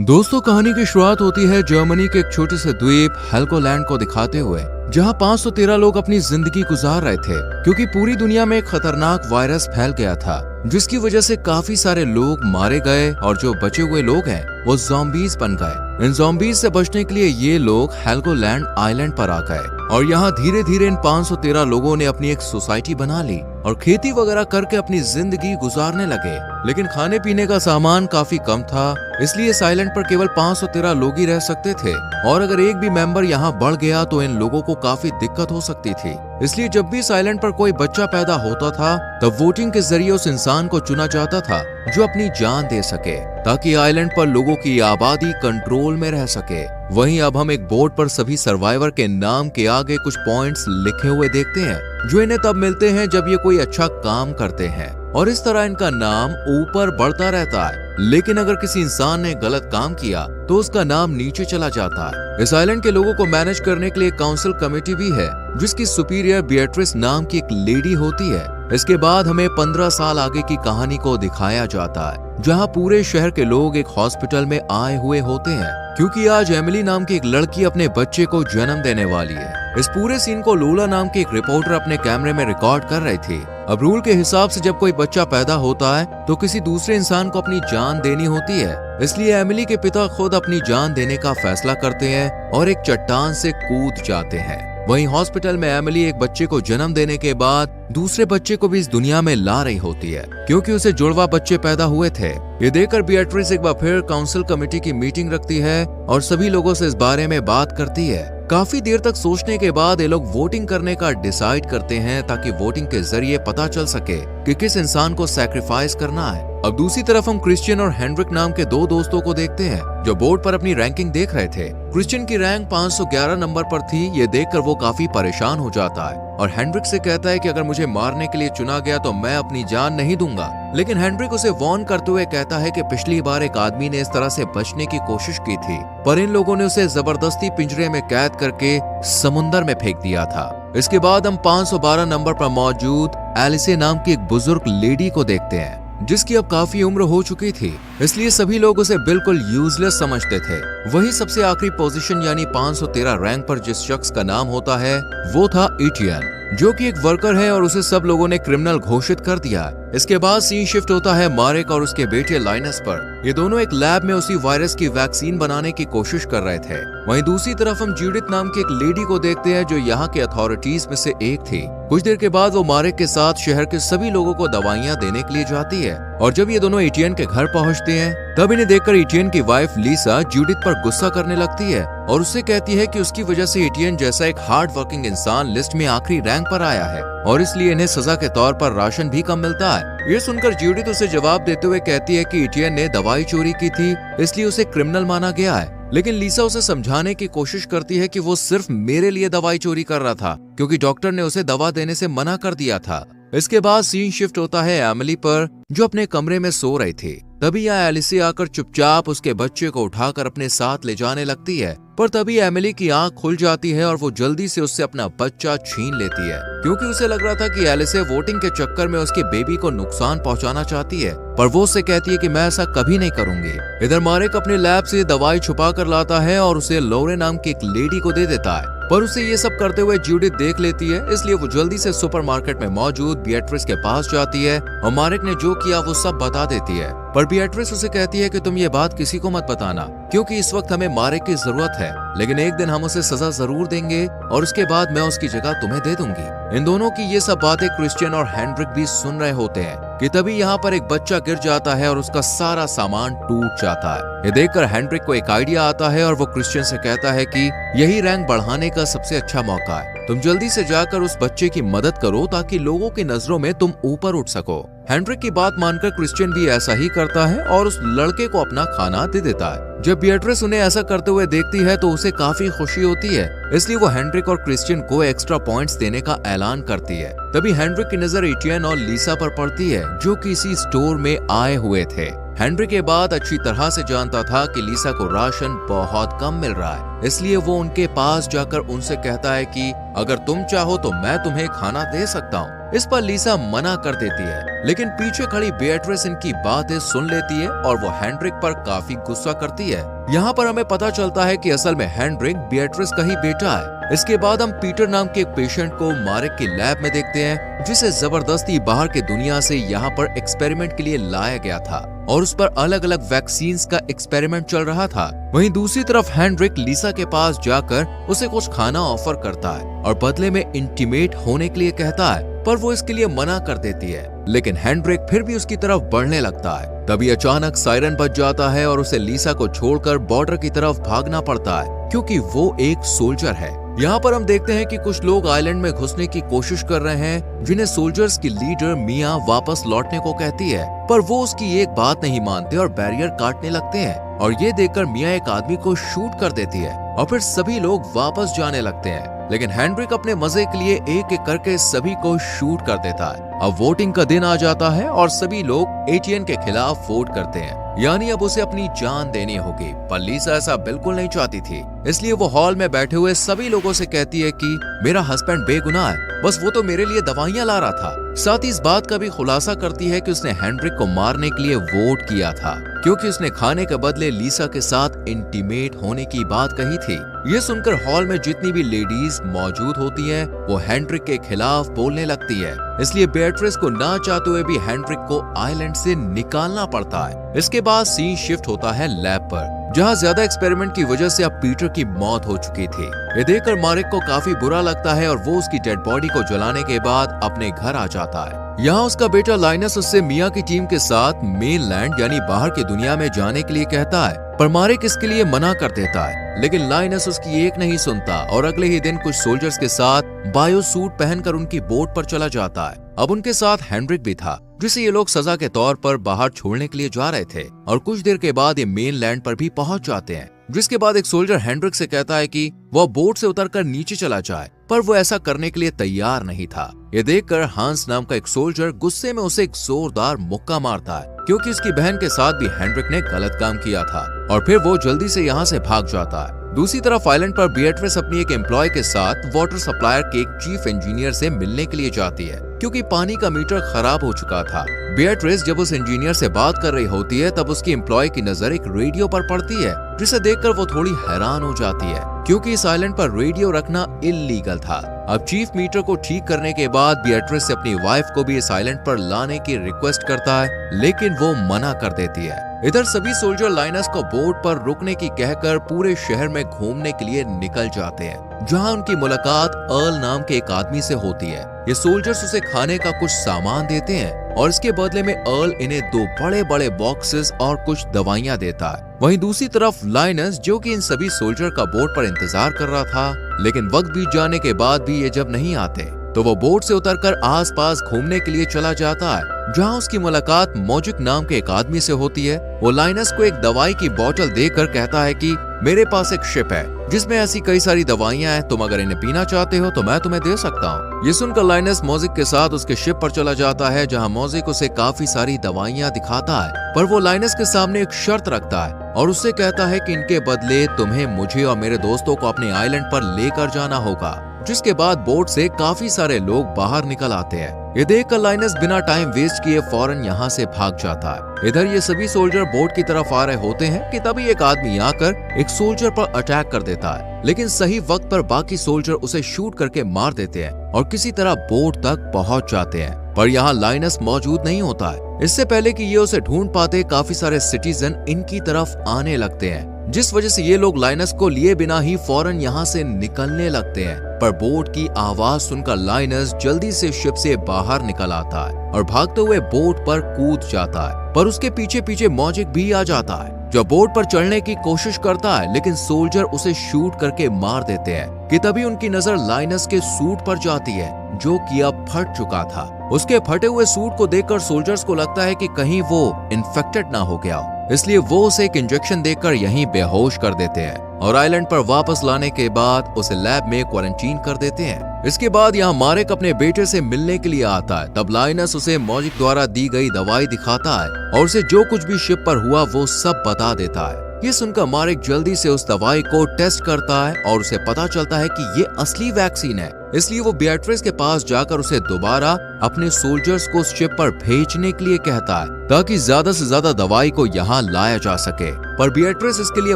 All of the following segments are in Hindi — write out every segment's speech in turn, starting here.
दोस्तों, कहानी की शुरुआत होती है जर्मनी के एक छोटे से द्वीप हेल्गोलैंड को दिखाते हुए, जहां 513 लोग अपनी जिंदगी गुजार रहे थे क्योंकि पूरी दुनिया में एक खतरनाक वायरस फैल गया था, जिसकी वजह से काफी सारे लोग मारे गए और जो बचे हुए लोग हैं वो ज़ॉम्बीज बन गए। इन ज़ॉम्बीज से बचने के लिए ये लोग हेल्गोलैंड आइलैंड पर आ गए और यहाँ धीरे धीरे इन 513 लोगों ने अपनी एक सोसाइटी बना ली और खेती वगैरह करके अपनी जिंदगी गुजारने लगे। लेकिन खाने पीने का सामान काफी कम था, इसलिए इस आइलैंड पर केवल 513 लोग ही रह सकते थे और अगर एक भी मेंबर यहाँ बढ़ गया तो इन लोगों को काफी दिक्कत हो सकती थी। इसलिए जब भी इस आइलैंड पर कोई बच्चा पैदा होता था तब वोटिंग के जरिए उस इंसान को चुना जाता था जो अपनी जान दे सके, ताकि आइलैंड पर लोगों की आबादी कंट्रोल में रह सके। वहीं अब हम एक बोर्ड पर सभी सर्वाइवर के नाम के आगे कुछ पॉइंट्स लिखे हुए देखते हैं, जो इन्हें तब मिलते हैं जब ये कोई अच्छा काम करते हैं और इस तरह इनका नाम ऊपर बढ़ता रहता है। लेकिन अगर किसी इंसान ने गलत काम किया तो उसका नाम नीचे चला जाता है। इस आइलैंड के लोगों को मैनेज करने के लिए काउंसिल कमेटी भी है, जिसकी सुपीरियर बीएट्रिस नाम की एक लेडी होती है। इसके बाद हमें 15 साल आगे की कहानी को दिखाया जाता है, जहां पूरे शहर के लोग एक हॉस्पिटल में आए हुए होते हैं क्योंकि आज एमिली नाम की एक लड़की अपने बच्चे को जन्म देने वाली है। इस पूरे सीन को लोला नाम की एक रिपोर्टर अपने कैमरे में रिकॉर्ड कर रही थी। अब रूल के हिसाब से जब कोई बच्चा पैदा होता है तो किसी दूसरे इंसान को अपनी जान देनी होती है, इसलिए एमिली के पिता खुद अपनी जान देने का फैसला करते हैं और एक चट्टान से कूद जाते हैं। वहीं हॉस्पिटल में एमिली एक बच्चे को जन्म देने के बाद दूसरे बच्चे को भी इस दुनिया में ला रही होती है क्योंकि उसे जुड़वा बच्चे पैदा हुए थे। ये देखकर बीएट्रिस एक बार फिर काउंसिल कमेटी की मीटिंग रखती है और सभी लोगों से इस बारे में बात करती है। काफी देर तक सोचने के बाद ये लोग वोटिंग करने का डिसाइड करते हैं ताकि वोटिंग के जरिए पता चल सके कि किस इंसान को सैक्रिफाइस करना है। अब दूसरी तरफ हम क्रिश्चियन और हेनरिक नाम के दो दोस्तों को देखते हैं जो बोर्ड पर अपनी रैंकिंग देख रहे थे। क्रिश्चियन की रैंक 511 नंबर पर थी। ये देखकर वो काफी परेशान हो जाता है और हेनरिक से कहता है कि अगर मुझे मारने के लिए चुना गया तो मैं अपनी जान नहीं दूंगा। लेकिन हेनरिक उसे वार्न करते हुए कहता है कि पिछली बार एक आदमी ने इस तरह से बचने की कोशिश की थी, पर इन लोगों ने उसे जबरदस्ती पिंजरे में कैद करके समुंदर में फेंक दिया था। इसके बाद हम 512 नंबर पर मौजूद एलिसे नाम की एक बुजुर्ग लेडी को देखते हैं, जिसकी अब काफी उम्र हो चुकी थी, इसलिए सभी लोग उसे बिल्कुल यूजलेस समझते थे। वही सबसे आखिरी पोजीशन यानी 513 रैंक पर जिस शख्स का नाम होता है वो था इटियन, जो कि एक वर्कर है और उसे सब लोगों ने क्रिमिनल घोषित कर दिया। इसके बाद सीन शिफ्ट होता है मारेक और उसके बेटे लाइनस पर। ये दोनों एक लैब में उसी वायरस की वैक्सीन बनाने की कोशिश कर रहे थे। वहीं दूसरी तरफ हम जूडिथ नाम की एक लेडी को देखते हैं जो यहाँ के अथॉरिटीज में से एक थी। कुछ देर के बाद वो मारेक के साथ शहर के सभी लोगों को दवाइयाँ देने के लिए जाती है और जब ये दोनों एटियन के घर पहुँचते हैं तब इन्हें देखकर एटियन की वाइफ लीसा जूडिथ पर गुस्सा करने लगती है और उससे कहती है कि उसकी वजह से एटियन जैसा एक हार्ड वर्किंग इंसान लिस्ट में आखिरी रैंक पर आया है और इसलिए इन्हें सजा के तौर पर राशन भी कम मिलता है। ये सुनकर जूडिथ उसे जवाब देते हुए कहती है कि एटियन ने दवाई चोरी की थी, इसलिए उसे क्रिमिनल माना गया है। लेकिन लीसा उसे समझाने की कोशिश करती है कि वो सिर्फ मेरे लिए दवाई चोरी कर रहा था क्योंकि डॉक्टर ने उसे दवा देने से मना कर दिया था। इसके बाद सीन शिफ्ट होता है एमिली पर, जो अपने कमरे में सो रही थी। तभी यहाँ एलिसी आकर चुपचाप उसके बच्चे को उठाकर अपने साथ ले जाने लगती है, पर तभी एमिली की आंख खुल जाती है और वो जल्दी से उससे अपना बच्चा छीन लेती है क्योंकि उसे लग रहा था कि एलिसे वोटिंग के चक्कर में उसके बेबी को नुकसान पहुंचाना चाहती है, पर वो उससे कहती है कि मैं ऐसा कभी नहीं करूंगी। इधर मारेक अपने लैब से दवाई छुपा कर लाता है और उसे लोरे नाम की एक लेडी को दे देता है, पर उसे ये सब करते हुए जूडिथ देख लेती है, इसलिए वो जल्दी से सुपरमार्केट में मौजूद बीएट्रिस के पास जाती है और मारेक ने जो किया वो सब बता देती है। पर बीएट्रिस उसे कहती है कि तुम ये बात किसी को मत बताना क्योंकि इस वक्त हमें मारेक की जरूरत है, लेकिन एक दिन हम उसे सजा जरूर देंगे और उसके बाद मैं उसकी जगह तुम्हें दे दूंगी। इन दोनों की ये सब बातें क्रिश्चियन और हेनरिक भी सुन रहे होते हैं कि तभी यहाँ पर एक बच्चा गिर जाता है और उसका सारा सामान टूट जाता है। ये देखकर हेनरिक को एक आइडिया आता है और वो क्रिश्चियन से कहता है कि यही रैंक बढ़ाने का सबसे अच्छा मौका है, तुम जल्दी से जाकर उस बच्चे की मदद करो ताकि लोगों की नजरों में तुम ऊपर उठ सको। हेनरिक की बात मानकर क्रिश्चियन भी ऐसा ही करता है और उस लड़के को अपना खाना दे देता है। जब बीएट्रिस उन्हें ऐसा करते हुए देखती है तो उसे काफी खुशी होती है, इसलिए वो हेनरिक और क्रिश्चियन को एक्स्ट्रा पॉइंट्स देने का ऐलान करती है। तभी हेनरिक की नजर एटियन और लीसा पर पड़ती है जो किसी स्टोर में आए हुए थे। हेनरिक ये बात अच्छी तरह से जानता था कि लीसा को राशन बहुत कम मिल रहा है, इसलिए वो उनके पास जाकर उनसे कहता है कि अगर तुम चाहो तो मैं तुम्हें खाना दे सकता हूँ। इस पर लीसा मना कर देती है, लेकिन पीछे खड़ी बेatrice इनकी बातें सुन लेती है और वो हेनरिक पर काफी गुस्सा करती है। यहाँ पर हमें पता चलता है कि असल में हेनरिक बेatrice का ही बेटा है। इसके बाद हम पीटर नाम के एक पेशेंट को मारेक की लैब में देखते हैं, जिसे जबरदस्ती बाहर की दुनिया से यहाँ पर एक्सपेरिमेंट के लिए लाया गया था और उस पर अलग अलग वैक्सीन्स का एक्सपेरिमेंट चल रहा था। वहीं दूसरी तरफ हेनरिक लीसा के पास जाकर उसे कुछ खाना ऑफर करता है और बदले में इंटीमेट होने के लिए कहता है, पर वो इसके लिए मना कर देती है। लेकिन हेनरिक फिर भी उसकी तरफ बढ़ने लगता है। तभी अचानक सायरन बज जाता है और उसे लीसा को छोड़कर बॉर्डर की तरफ भागना पड़ता है, क्योंकि वो एक सोल्जर है। यहाँ पर हम देखते हैं कि कुछ लोग आइलैंड में घुसने की कोशिश कर रहे हैं, जिन्हें सोल्जर्स की लीडर मिया वापस लौटने को कहती है, पर वो उसकी एक बात नहीं मानते और बैरियर काटने लगते हैं। और ये देखकर मिया एक आदमी को शूट कर देती है और फिर सभी लोग वापस जाने लगते हैं। लेकिन हेनरिक अपने मजे के लिए एक एक करके सभी को शूट कर देता है। अब वोटिंग का दिन आ जाता है और सभी लोग एटीएन के खिलाफ वोट करते हैं, यानी अब उसे अपनी जान देनी होगी। पर लीसा ऐसा बिल्कुल नहीं चाहती थी, इसलिए वो हॉल में बैठे हुए सभी लोगों से कहती है कि मेरा हस्बैंड बेगुनाह है, बस वो तो मेरे लिए दवाइयां ला रहा था। साथ ही इस बात का भी खुलासा करती है कि उसने हेनरिक को मारने के लिए वोट किया था, क्योंकि उसने खाने के बदले लीसा के साथ इंटीमेट होने की बात कही थी। ये सुनकर हॉल में जितनी भी लेडीज मौजूद होती हैं, वो हेनरिक के खिलाफ बोलने लगती है। इसलिए बेatrice को ना चाहते हुए भी हेनरिक को आइलैंड से निकालना पड़ता है। इसके बाद सीन शिफ्ट होता है लैब पर, जहाँ ज्यादा एक्सपेरिमेंट की वजह से अब पीटर की मौत हो चुकी थी। ये देखकर मारेक को काफी बुरा लगता है और वो उसकी डेड बॉडी को जलाने के बाद अपने घर आ जाता है। यहाँ उसका बेटा लाइनस उससे मिया की टीम के साथ मेनलैंड यानी बाहर की दुनिया में जाने के लिए कहता है, पर मारेक इसके लिए मना कर देता है। लेकिन लाइनस उसकी एक नहीं सुनता और अगले ही दिन कुछ सोल्जर्स के साथ बायो सूट पहनकर उनकी बोट पर चला जाता है। अब उनके साथ हेनरिक भी था, जिसे ये लोग सजा के तौर पर बाहर छोड़ने के लिए जा रहे थे। और कुछ देर के बाद ये मेनलैंड पर भी पहुंच जाते हैं, जिसके बाद एक सोल्जर हेनरिक से कहता है कि वह बोट से उतरकर नीचे चला जाए, पर वो ऐसा करने के लिए तैयार नहीं था। ये देखकर हांस नाम का एक सोल्जर गुस्से में उसे एक जोरदार मुक्का मारता है, क्योंकि उसकी बहन के साथ भी हेनरिक ने गलत काम किया था। और फिर वो जल्दी से यहाँ से भाग जाता है। दूसरी तरफ आइलैंड पर बेatrice अपनी एक एम्प्लॉय के साथ वाटर सप्लायर के एक चीफ इंजीनियर से मिलने के लिए जाती है, क्योंकि पानी का मीटर खराब हो चुका था। बेatrice जब उस इंजीनियर से बात कर रही होती है, तब उसकी एम्प्लॉय की नजर एक रेडियो पर पड़ती है, जिसे देखकर वो थोड़ी हैरान हो जाती है, क्योंकि इस आइलैंड पर रेडियो रखना इल्लीगल था। अब चीफ मीटर को ठीक करने के बाद बेatrice से अपनी वाइफ को भी इस आइलैंड पर लाने की रिक्वेस्ट करता है, लेकिन वो मना कर देती है। इधर सभी सोल्जर लाइनस को बोट पर रुकने की कहकर पूरे शहर में घूमने के लिए निकल जाते हैं, जहां उनकी मुलाकात अर्ल नाम के एक आदमी से होती है। ये सोल्जर्स उसे खाने का कुछ सामान देते हैं और इसके बदले में अर्ल इन्हें 2 बड़े बड़े बॉक्सेस और कुछ दवाइयां देता है। वहीं दूसरी तरफ लाइनस, जो कि इन सभी सोल्जर का बोट पर इंतजार कर रहा था, लेकिन वक्त बीत जाने के बाद भी ये जब नहीं आते, तो वो बोट से उतरकर आसपास घूमने के लिए चला जाता है, जहां उसकी मुलाकात मौजिक नाम के एक आदमी से होती है। वो लाइनस को एक दवाई की बोतल देकर कहता है कि मेरे पास एक शिप है जिसमें ऐसी कई सारी दवाइयां हैं, तुम अगर इन्हें पीना चाहते हो तो मैं तुम्हें दे सकता हूँ। ये सुनकर लाइनस मौजिक के साथ उसके शिप पर चला जाता है, जहाँ मौजिक उसे काफी सारी दवाइयां दिखाता है, पर वो लाइनस के सामने एक शर्त रखता है और उससे कहता है कि इनके बदले तुम्हें मुझे और मेरे दोस्तों को अपने आइलैंड पर लेकर जाना होगा। जिसके बाद बोट से काफी सारे लोग बाहर निकल आते हैं। ये देखकर लाइनस बिना टाइम वेस्ट किए फौरन यहाँ से भाग जाता है। इधर ये सभी सोल्जर बोट की तरफ आ रहे होते हैं कि तभी एक आदमी आकर एक सोल्जर पर अटैक कर देता है, लेकिन सही वक्त पर बाकी सोल्जर उसे शूट करके मार देते हैं और किसी तरह बोट तक पहुंच जाते हैं। पर यहाँ लाइनस मौजूद नहीं होता है। इससे पहले कि ये उसे ढूंढ पाते, काफी सारे सिटीजन इनकी तरफ आने लगते हैं, जिस वजह से ये लोग लाइनस को लिए बिना ही फौरन यहाँ से निकलने लगते हैं। पर बोट की आवाज सुनकर लाइनस जल्दी से शिप से बाहर निकल आता है और भागते हुए बोट पर कूद जाता है, पर उसके पीछे पीछे मौजिक भी आ जाता है, जो बोट पर चढ़ने की कोशिश करता है, लेकिन सोल्जर उसे शूट करके मार देते हैं। कि तभी उनकी नजर लाइनस के सूट पर जाती है, जो कि अब फट चुका था। उसके फटे हुए सूट को देखकर सोल्जर्स को लगता है कि कहीं वो इन्फेक्टेड ना हो गया हो, इसलिए वो उसे एक इंजेक्शन देकर यहीं बेहोश कर देते हैं और आइलैंड पर वापस लाने के बाद उसे लैब में क्वारंटीन कर देते हैं। इसके बाद यहाँ मारेक अपने बेटे से मिलने के लिए आता है। तब लाइनस उसे मौजिक द्वारा दी गई दवाई दिखाता है और उसे जो कुछ भी शिप पर हुआ वो सब बता देता है। ये सुनकर मारेक जल्दी से उस दवाई को टेस्ट करता है और उसे पता चलता है कि ये असली वैक्सीन है इसलिए वो बियाट्रिस के पास जाकर उसे दोबारा अपने सोल्जर्स को उस शिप पर भेजने के लिए कहता है ताकि ज्यादा से ज्यादा दवाई को यहाँ लाया जा सके। पर बियाट्रिस इसके लिए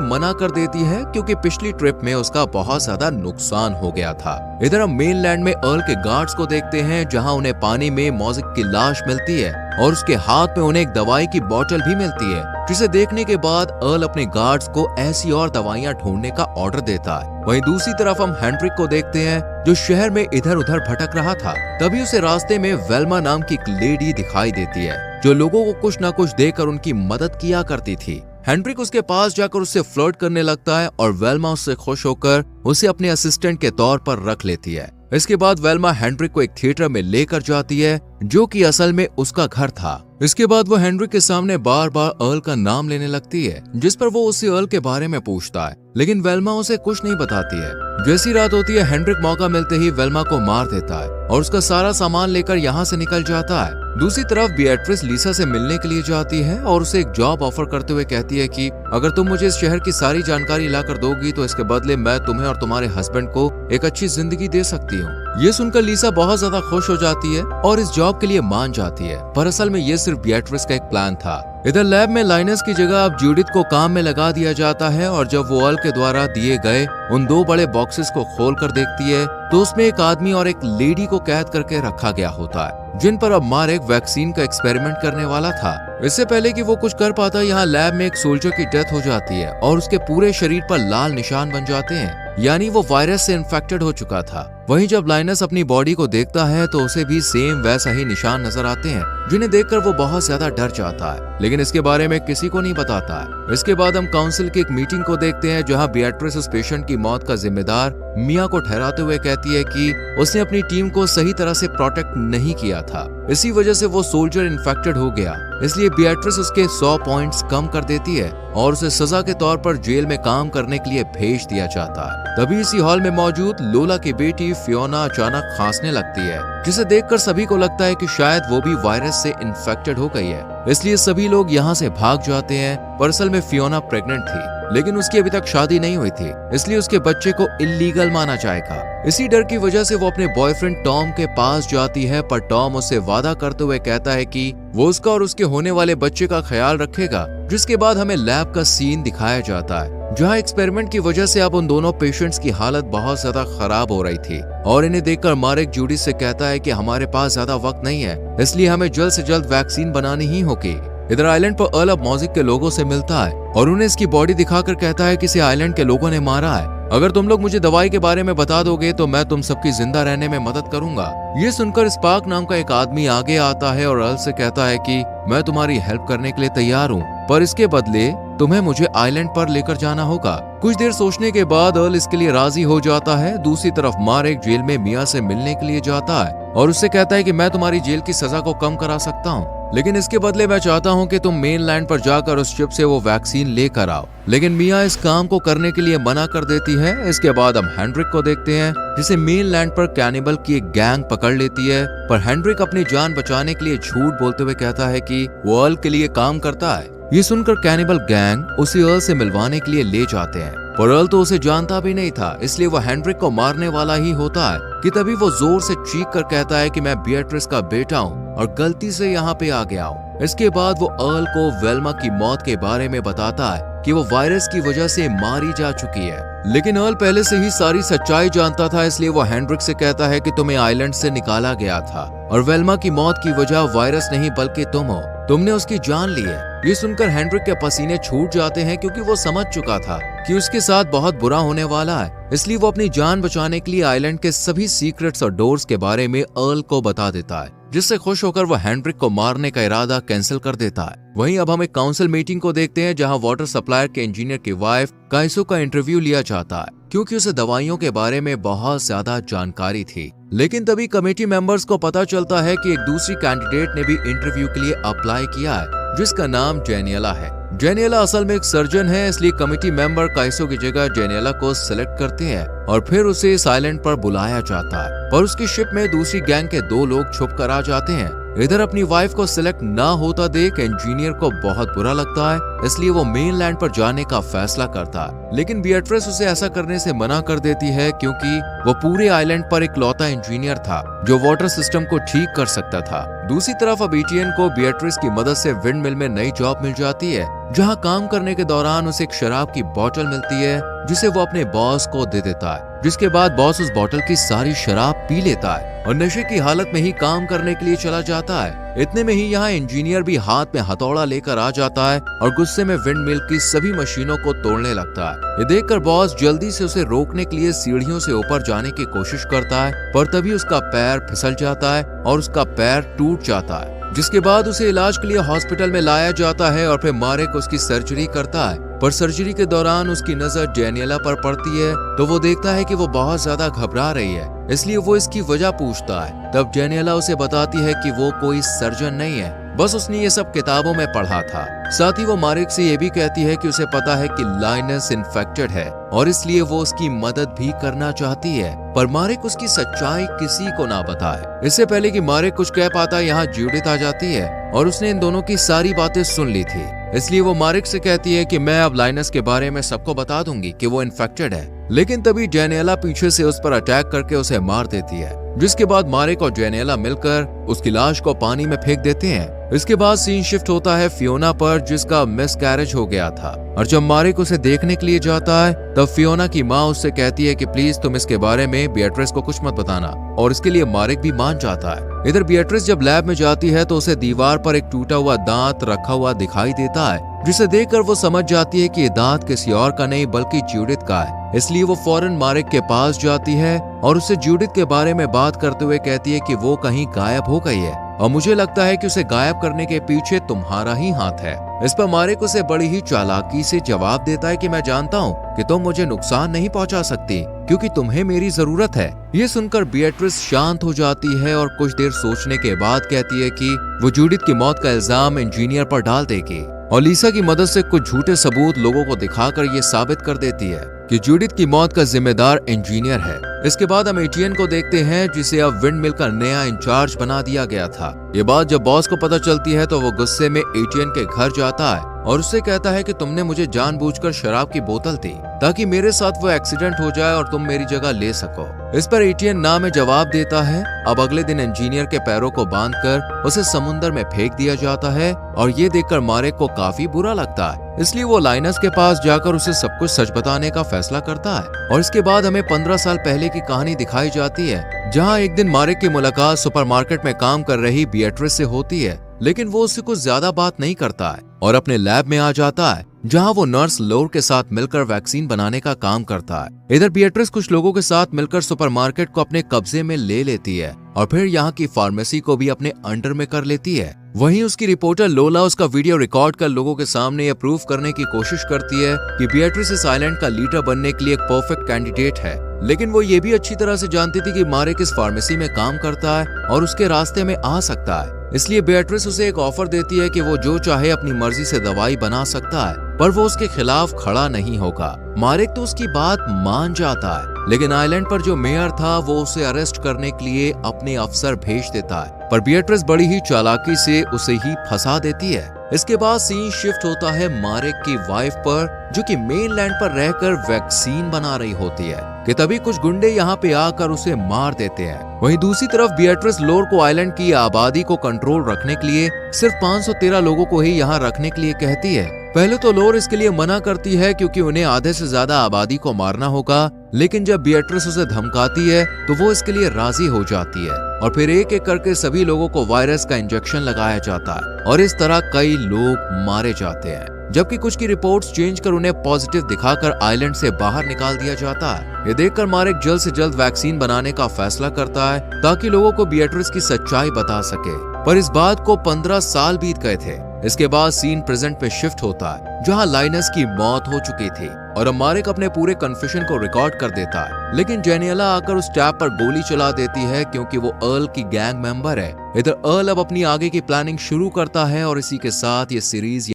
मना कर देती है क्योंकि पिछली ट्रिप में उसका बहुत ज्यादा नुकसान हो गया था। इधर हम मेनलैंड में अर्ल के गार्ड्स को देखते हैं जहाँ उन्हें पानी में मॉजिक की लाश मिलती है और उसके हाथ में उन्हें एक दवाई की बोतल भी मिलती है, जिसे देखने के बाद अर्ल अपने गार्ड्स को ऐसी और दवाइयां ढूंढने का ऑर्डर देता है। वहीं दूसरी तरफ हम हेनरिक को देखते हैं जो शहर में इधर उधर भटक रहा था। तभी उसे रास्ते में वेल्मा नाम की एक लेडी दिखाई देती है जो लोगों को कुछ न कुछ देकर उनकी मदद किया करती थी। हेनरिक उसके पास जाकर उससे फ्लर्ट करने लगता है और वेल्मा उससे खुश होकर उसे अपने असिस्टेंट के तौर पर रख लेती है। इसके बाद वेल्मा हेनरिक को एक थिएटर में लेकर जाती है जो कि असल में उसका घर था। इसके बाद वो हेनरिक के सामने बार बार अर्ल का नाम लेने लगती है, जिस पर वो उसी अर्ल के बारे में पूछता है, लेकिन वेल्मा उसे कुछ नहीं बताती है। जैसी रात होती है हेनरिक मौका मिलते ही वेल्मा को मार देता है और उसका सारा सामान लेकर यहाँ से निकल जाता है। दूसरी तरफ बियाट्रिस लीसा से मिलने के लिए जाती है और उसे एक जॉब ऑफर करते हुए कहती है कि अगर तुम मुझे इस शहर की सारी जानकारी लाकर दोगी तो इसके बदले मैं तुम्हें और तुम्हारे हस्बैंड को एक अच्छी जिंदगी दे सकती हूँ। ये सुनकर लीसा बहुत ज्यादा खुश हो जाती है और इस जॉब के लिए मान जाती है, पर असल में ये सिर्फ बियाट्रिस का एक प्लान था। इधर लैब में लाइनस की जगह अब जूडिथ को काम में लगा दिया जाता है और जब वो अर्ल के द्वारा दिए गए उन 2 बड़े बॉक्सेस को खोल कर देखती है तो उसमें एक आदमी और एक लेडी को कैद करके रखा गया होता है, जिन पर अब मार्क वैक्सीन का एक्सपेरिमेंट करने वाला था। इससे पहले कि वो कुछ कर पाता, यहाँ लैब में एक सोल्जर की डेथ हो जाती है और उसके पूरे शरीर पर लाल निशान बन जाते हैं, यानी वो वायरस से इन्फेक्टेड हो चुका था। वहीं जब लाइनस अपनी बॉडी को देखता है तो उसे भी सेम वैसा ही निशान नजर आते हैं, जिन्हें देखकर वो बहुत ज्यादा डर जाता है, लेकिन इसके बारे में किसी को नहीं बताता है। इसके बाद हम काउंसिल की एक मीटिंग को देखते हैं जहां बियाट्रिस उस पेशेंट की मौत का जिम्मेदार मिया को ठहराते हुए कहती है कि उसने अपनी टीम को सही तरह से प्रोटेक्ट नहीं किया था, इसी वजह से वो सोल्जर इन्फेक्टेड हो गया। इसलिए बियाट्रिस उसके 100 पॉइंट्स कम कर देती है और उसे सजा के तौर पर जेल में काम करने के लिए भेज दिया जाता है। तभी इसी हॉल में मौजूद लोला की बेटी फियोना अचानक खांसने लगती है, जिसे देखकर सभी को लगता है कि शायद वो भी वायरस से इन्फेक्टेड हो गई है। इसलिए सभी लोग यहाँ से भाग जाते हैं, पर असल में फियोना प्रेग्नेंट थी, लेकिन उसकी अभी तक शादी नहीं हुई थी, इसलिए उसके बच्चे को इल्लीगल माना जाएगा। इसी डर की वजह से वो अपने बॉयफ्रेंड टॉम के पास जाती है, पर टॉम उससे वादा करते हुए कहता है कि वो उसका और उसके होने वाले बच्चे का ख्याल रखेगा। जिसके बाद हमें लैब का सीन दिखाया जाता है जहाँ एक्सपेरिमेंट की वजह से अब उन दोनों पेशेंट्स की हालत बहुत ज्यादा खराब हो रही थी और इन्हें देखकर मार्क जूडी से कहता है कि हमारे पास ज्यादा वक्त नहीं है, इसलिए हमें जल्द से जल्द वैक्सीन बनानी ही होगी। इधर आइलैंड पर अर्ल अब मॉजिक के लोगों से मिलता है और उन्हें इसकी बॉडी दिखाकर कहता है कि इसे आइलैंड के लोगों ने मारा है। अगर तुम लोग मुझे दवाई के बारे में बता दोगे तो मैं तुम सबकी जिंदा रहने में मदद करूंगा। ये सुनकर स्पार्क नाम का एक आदमी आगे आता है और अर्ल से कहता है कि मैं तुम्हारी हेल्प करने के लिए तैयार हूँ, पर इसके बदले तुम्हें मुझे आइलैंड पर लेकर जाना होगा। कुछ देर सोचने के बाद अर्ल इसके लिए राजी हो जाता है। दूसरी तरफ मार्क जेल में मिया से मिलने के लिए जाता है और उससे कहता है कि मैं तुम्हारी जेल की सजा को कम करा सकता हूँ, लेकिन इसके बदले मैं चाहता हूँ कि तुम मेनलैंड पर जाकर उस शिप से वो वैक्सीन लेकर आओ। लेकिन मिया इस काम को करने के लिए मना कर देती है। इसके बाद हम हेनरिक को देखते हैं जिसे मेनलैंड पर कैनिबल की एक गैंग पकड़ लेती है, पर हेनरिक अपनी जान बचाने के लिए झूठ बोलते हुए कहता है कि वो अर्ल के लिए काम करता है। ये सुनकर कैनिबल गैंग उसे अर्ल से मिलवाने के लिए ले जाते हैं, पर अर्ल तो उसे जानता भी नहीं था, इसलिए वो हेनरिक को मारने वाला ही होता है कि तभी वो जोर से चीख कर कहता है कि मैं बियाट्रिस का बेटा हूँ और गलती से यहाँ पे आ गया हूँ। इसके बाद वो अर्ल को वेल्मा की मौत के बारे में बताता है कि वो वायरस की वजह से मारी जा चुकी है, लेकिन अर्ल पहले से ही सारी सच्चाई जानता था, इसलिए वो हेनरिक से कहता है कि तुम्हें आइलैंड से निकाला गया था और वेल्मा की मौत की वजह वायरस नहीं बल्कि तुम हो, तुमने उसकी जान ली है। ये सुनकर हेनरिक के पसीने छूट जाते हैं क्योंकि वो समझ चुका था कि उसके साथ बहुत बुरा होने वाला है, इसलिए वो अपनी जान बचाने के लिए आइलैंड के सभी सीक्रेट्स और डोर्स के बारे में अर्ल को बता देता है, जिससे खुश होकर वो हेनरिक को मारने का इरादा कैंसिल कर देता है। वहीं अब हम एक काउंसिल मीटिंग को देखते हैं जहां वाटर सप्लायर के इंजीनियर की वाइफ काइसो का इंटरव्यू लिया जाता है क्योंकि उसे दवाइयों के बारे में बहुत ज्यादा जानकारी थी। लेकिन तभी कमेटी मेंबर्स को पता चलता है कि एक दूसरी कैंडिडेट ने भी इंटरव्यू के लिए अप्लाई किया है, जिसका नाम जेनियला है। जेनियला असल में एक सर्जन है, इसलिए कमेटी मेंबर काइसो की जगह जेनियला को सिलेक्ट करते हैं और फिर उसे इस आइलैंड पर बुलाया जाता है, पर उसकी शिप में दूसरी गैंग के 2 लोग छुप कर आ जाते हैं इधर अपनी वाइफ को सिलेक्ट ना होता देख इंजीनियर को बहुत बुरा लगता है, इसलिए वो मेनलैंड पर जाने का फैसला करता है। लेकिन बिएट्रिस उसे ऐसा करने से मना कर देती है क्योंकि वो पूरे आइलैंड पर इकलौता इंजीनियर था जो वाटर सिस्टम को ठीक कर सकता था। दूसरी तरफ अब एटियन को बिएट्रिस की मदद से विंड मिल में नई जॉब मिल जाती है, जहाँ काम करने के दौरान उसे एक शराब की बोतल मिलती है जिसे वो अपने बॉस को दे देता है, जिसके बाद बॉस उस बोतल की सारी शराब पी लेता है और नशे की हालत में ही काम करने के लिए चला जाता है। इतने में ही यहाँ इंजीनियर भी हाथ में हथौड़ा लेकर आ जाता है और गुस्से में विंड मिल की सभी मशीनों को तोड़ने लगता है। ये देखकर बॉस जल्दी से उसे रोकने के लिए सीढ़ियों से ऊपर जाने की कोशिश करता है, पर तभी उसका पैर फिसल जाता है और उसका पैर टूट जाता है, जिसके बाद उसे इलाज के लिए हॉस्पिटल में लाया जाता है और फिर मारेक उसकी सर्जरी करता है। पर सर्जरी के दौरान उसकी नजर डेनियला पर पड़ती है तो वो देखता है कि वो बहुत ज्यादा घबरा रही है, इसलिए वो इसकी वजह पूछता है। तब डेनियला उसे बताती है कि वो कोई सर्जन नहीं है, बस उसने ये सब किताबों में पढ़ा था। साथ ही वो मारेक से ये भी कहती है कि उसे पता है कि लाइनस इन्फेक्टेड है और इसलिए वो उसकी मदद भी करना चाहती है, पर मारेक उसकी सच्चाई किसी को ना बताए। इससे पहले कि मारेक कुछ कह पाता, यहाँ जूडिथ आ जाती है और उसने इन दोनों की सारी बातें सुन ली थी, इसलिए वो मारेक से कहती है कि मैं अब लाइनस के बारे में सबको बता दूंगी कि वो इन्फेक्टेड है। लेकिन तभी डेनियला पीछे से उस पर अटैक करके उसे मार देती है, जिसके बाद मारेक और डेनियला मिलकर उसकी लाश को पानी में फेंक देते हैं। इसके बाद सीन शिफ्ट होता है फियोना पर, जिसका मिसकैरेज हो गया था, और जब मारेक उसे देखने के लिए जाता है तब फियोना की माँ उससे कहती है कि प्लीज तुम इसके बारे में बिएट्रिस को कुछ मत बताना, और इसके लिए मारेक भी मान जाता है। इधर बिएट्रिस जब लैब में जाती है तो उसे दीवार पर एक टूटा हुआ दांत रखा हुआ दिखाई देता है, जिसे देखकर वो समझ जाती है कि ये दांत किसी और का नहीं बल्कि जूडिथ का है। इसलिए वो फौरन मारेक के पास जाती है और उससे जूडिथ के बारे में बात करते हुए कहती है कि वो कहीं गायब हो गई है और मुझे लगता है कि उसे गायब करने के पीछे तुम्हारा ही हाथ है। इस पर मारेक उसे बड़ी ही चालाकी से जवाब देता है कि मैं जानता हूँ कि तुम मुझे नुकसान नहीं पहुँचा सकती क्योंकि तुम्हें मेरी जरूरत है। ये सुनकर बिएट्रिस शांत हो जाती है और कुछ देर सोचने के बाद कहती है कि वो जूडिथ की मौत का इल्जाम इंजीनियर पर डाल देगी और लिसा की मदद से कुछ झूठे सबूत लोगों को दिखाकर ये साबित कर देती है कि जूडिथ की मौत का जिम्मेदार इंजीनियर है। इसके बाद हम एटियन को देखते हैं, जिसे अब विंड मिल का नया इंचार्ज बना दिया गया था। ये बात जब बॉस को पता चलती है तो वो गुस्से में एटियन के घर जाता है और उससे कहता है कि तुमने मुझे जानबूझकर शराब की बोतल दी ताकि मेरे साथ वो एक्सीडेंट हो जाए और तुम मेरी जगह ले सको। इस पर एटियन ना में जवाब देता है। अब अगले दिन इंजीनियर के पैरों को बांधकर उसे समुद्र में फेंक दिया जाता है और ये देखकर मारेक को काफी बुरा लगता है, इसलिए वो लाइनस के पास जाकर उसे सब कुछ सच बताने का फैसला करता है। और इसके बाद हमें 15 साल पहले की कहानी दिखाई जाती है, जहाँ एक दिन मारेक की मुलाकात सुपरमार्केट में काम कर रही बिएट्रिस से होती है, लेकिन वो उससे कुछ ज्यादा बात नहीं करता है और अपने लैब में आ जाता है, जहां वो नर्स लोर के साथ मिलकर वैक्सीन बनाने का काम करता है। इधर बिएट्रिस कुछ लोगों के साथ मिलकर सुपरमार्केट को अपने कब्जे में ले लेती है और फिर यहाँ की फार्मेसी को भी अपने अंडर में कर लेती है। वहीं उसकी रिपोर्टर लोला उसका वीडियो रिकॉर्ड कर लोगों के सामने यह प्रूफ करने की कोशिश करती है कि बिएट्रिस इस आइलैंड का लीडर बनने के लिए एक परफेक्ट कैंडिडेट है। लेकिन वो ये भी अच्छी तरह से जानती थी कि मारेक इस फार्मेसी में काम करता है और उसके रास्ते में आ सकता है, इसलिए बिएट्रिस उसे एक ऑफर देती है कि वो जो चाहे अपनी मर्जी से दवाई बना सकता है, पर वो उसके खिलाफ खड़ा नहीं होगा। मारेक तो उसकी बात मान जाता है, लेकिन आइलैंड पर जो मेयर था वो उसे अरेस्ट करने के लिए अपने अफसर भेज देता है, पर बिएट्रिस बड़ी ही चालाकी से उसे ही फंसा देती है। इसके बाद सीन शिफ्ट होता है मारेक की वाइफ पर, जो कि मेनलैंड पर रहकर वैक्सीन बना रही होती है कि तभी कुछ गुंडे यहाँ पे आकर उसे मार देते हैं। वहीं दूसरी तरफ बिएट्रिस लोर को आइलैंड की आबादी को कंट्रोल रखने के लिए सिर्फ 513 लोगों को ही यहाँ रखने के लिए कहती है। पहले तो लोर इसके लिए मना करती है क्योंकि उन्हें आधे से ज्यादा आबादी को मारना होगा, लेकिन जब बिएट्रिस उसे धमकाती है तो वो इसके लिए राजी हो जाती है और फिर एक एक करके सभी लोगों को वायरस का इंजेक्शन लगाया जाता है और इस तरह कई लोग मारे जाते हैं, जबकि कुछ की रिपोर्ट्स चेंज कर उन्हें पॉजिटिव दिखाकर आइलैंड से बाहर निकाल दिया जाता है। ये देखकर मारेक जल्द से जल्द वैक्सीन बनाने का फैसला करता है ताकि लोगों को बिएट्रिस की सच्चाई बता सके, पर इस बात को 15 साल बीत गए थे। इसके बाद सीन प्रेजेंट में शिफ्ट होता है, जहां लाइनस की मौत हो चुकी थी और अब मारेक अपने पूरे कन्फेशन को रिकॉर्ड कर देता है, लेकिन डेनियला आकर उस टैब पर गोली चला देती है क्योंकि वो अर्ल की गैंग मेंबर है। इधर अर्ल अब अपनी आगे की प्लानिंग शुरू करता है और इसी के साथ ये सीरीज